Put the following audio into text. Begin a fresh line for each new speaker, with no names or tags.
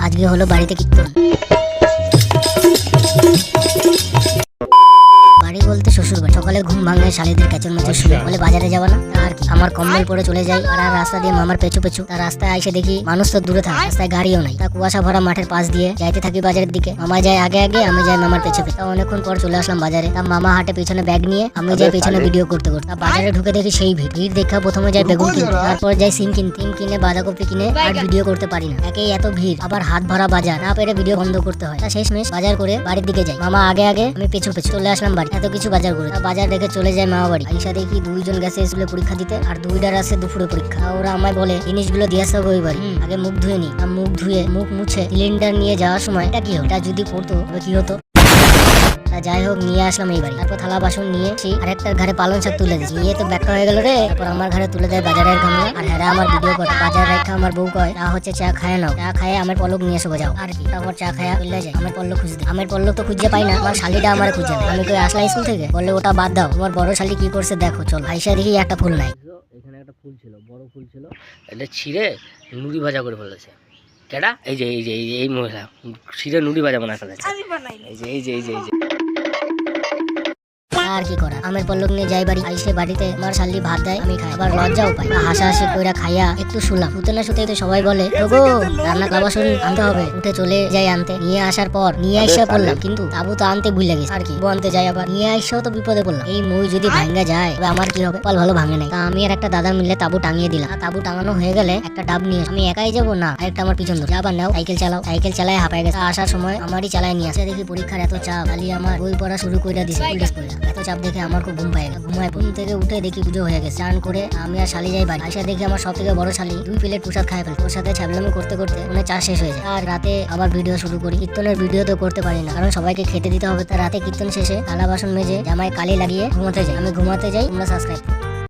আজকে হলো বাড়িতে কীর্তন। বাড়ি বলতে শ্বশুর বাড়ি। সকালে ঘুম ভাঙে শালিদের ক্যাচর ম্যাচর শুনে বলে বাজারে যাবা না, আর কি আমার কম্বল পরে চলে যাই আর রাস্তা দিয়ে মামার পেছু পেছু। তার রাস্তায় এসে দেখি মানুষ তো দূরে থাকে, রাস্তায় গাড়িও নাই। তা কুয়াশা ভরা মাঠের পাশ দিয়ে যাইতে থাকি বাজারের দিকে। মামা যায় আগে আগে, আমি যাই মামার পেছু পেছু। তা অনেকক্ষণ পর চলে আসলাম বাজারে। তা মামা হাটে পিছনে ব্যাগ নিয়ে, আমি যাই পিছনে ভিডিও করতে করতে। তা বাজারে ঢুকে দেখি সেই ভিড় দেখা প্রথমে যাই বেগুন কিনতে, তারপর যাই সিম কিনে বাঁধাকপি কিনে, আর ভিডিও করতে পারি না, একেই এত ভিড়, আবার হাত ভরা বাজার, না পেরে ভিডিও বন্ধ করতে হয়। তা শেষমেশ বাজার করে বাড়ির দিকে যাই। মামা আগে আগে, আমি পেছু পেছু চলে আসলাম বাড়ি। এত কিছু বাজার করে বাজার দেখে চলে যায় মামা বাড়ি। আইসা দেখি দুইজন গেছে স্কুলে পরীক্ষা দিতে, আর দুইটার আছে দুপুরে পরীক্ষা। ওরা আমায় বলে জিনিসগুলো দিয়ে আসতে হবে ওই বাড়ি, আগে মুখ ধুয়ে নি। মুখ ধুয়ে মুখ মুছে সিলিন্ডার নিয়ে যাওয়ার সময় এটা কি হতো, এটা যদি পড়তো তবে কি হতো। যাই হোক নিয়ে আসলাম এই বাড়ি। তারপর থালা বাসন নিয়ে আরেকটার ঘরে পালং শাক তুলে দিচ্ছি। নিয়ে তো ব্যাখ্যা হয়ে গেল রে। তারপর আমার ঘরে তুলে দেয় বাজারের গামলা, আর হ্যাঁ আমার ভিডিও করে। বাজার রেখা আমার বউ কয় তা হচ্ছে চা খায় নাও, চা খায় আমার পলক নিয়ে এসে বোঝাও, আর কি। তারপর চা খায়া চলে যায় আমার পল্লক খুঁজতে। আমার পল্লক তো খুঁজে পাই না, আমার শালিটা আমার খুঁজে নেয়। আমি কই আসলা স্কুল থেকে, বললে ওটা বাদ দাও, তোমার বড় শালি কি করছে দেখো চল। আইসা দেখি একটা ফুল নাই।
এখানে একটা ফুল ছিল, বড় ফুল ছিল, এটা ছিঁড়ে নুড়ি ভাজা করে ফেলেছে। কেডা? এই মহিলা ছিঁড়ে নুড়ি ভাজা বানায় ফেলেছে। এই যে
আর কি করা, আমের পল্লক নিয়ে যাই বাড়ি। আইসে বাড়িতে আমার শালি ভাত দেয়, আমি খাই, আবার লজ্জাও পাই। হাসাহাসি কইরা খাইয়া একটু শুলাম। শুতে না শুতে সবাই বলে ওগো রান্না খাবার শুন আনতে হবে। উঠে চলে যাই আনতে। নিয়ে আসার পর নিয়ে আইসা পড়লাম, কিন্তু তাবু তো আনতে ভুলে গেছি, আর কি আনতে যাই। আবার নিয়ে আইসাও তো বিপদে পড়লাম। এই মই যদি ভাঙ্গা যায় তবে আমার কি হবে, পাল ভালো ভাঙে নাই। তা আমি আর একটা দাদা মিলে তাবু টাঙিয়ে দিলাম। তাবু টাঙানো হয়ে গেলে একটা ডাব নিয়ে আমি একাই যাবো না, একটা আমার পিছন ধরে আবার নাও সাইকেল চালাও। সাইকেল চালায় হাঁপায় গেছে। আসার সময় আমারই চালায় নিয়ে আসে। দেখি পরীক্ষার এত চাপ, খালি আমার বই পড়া শুরু করে দিছে। এত চাপ দেখে আমার খুব ঘুম পায় না। ঘুমায় ঘুম থেকে উঠে দেখি পুজো হয়ে গেছে। স্নান করে আমি আর শালি যাই বাড়ি। আইসা দেখি আমার সব থেকে বড় শালি 2 প্লেট প্রসাদ খায় ফেলে। ওর সাথে ছ্যাবলামি করতে করতে মানে চা শেষ হয়ে যায়। আর রাতে আবার ভিডিও শুরু করি। কীর্তনের ভিডিও তো করতে পারি না, কারণ সবাইকে খেতে দিতে হবে। তা রাতে কীর্তন শেষে থালা বাসন মেজে জামায় কালি লাগিয়ে ঘুমাতে যাই। আমি ঘুমাতে যাই, তোমরা সাবস্ক্রাইব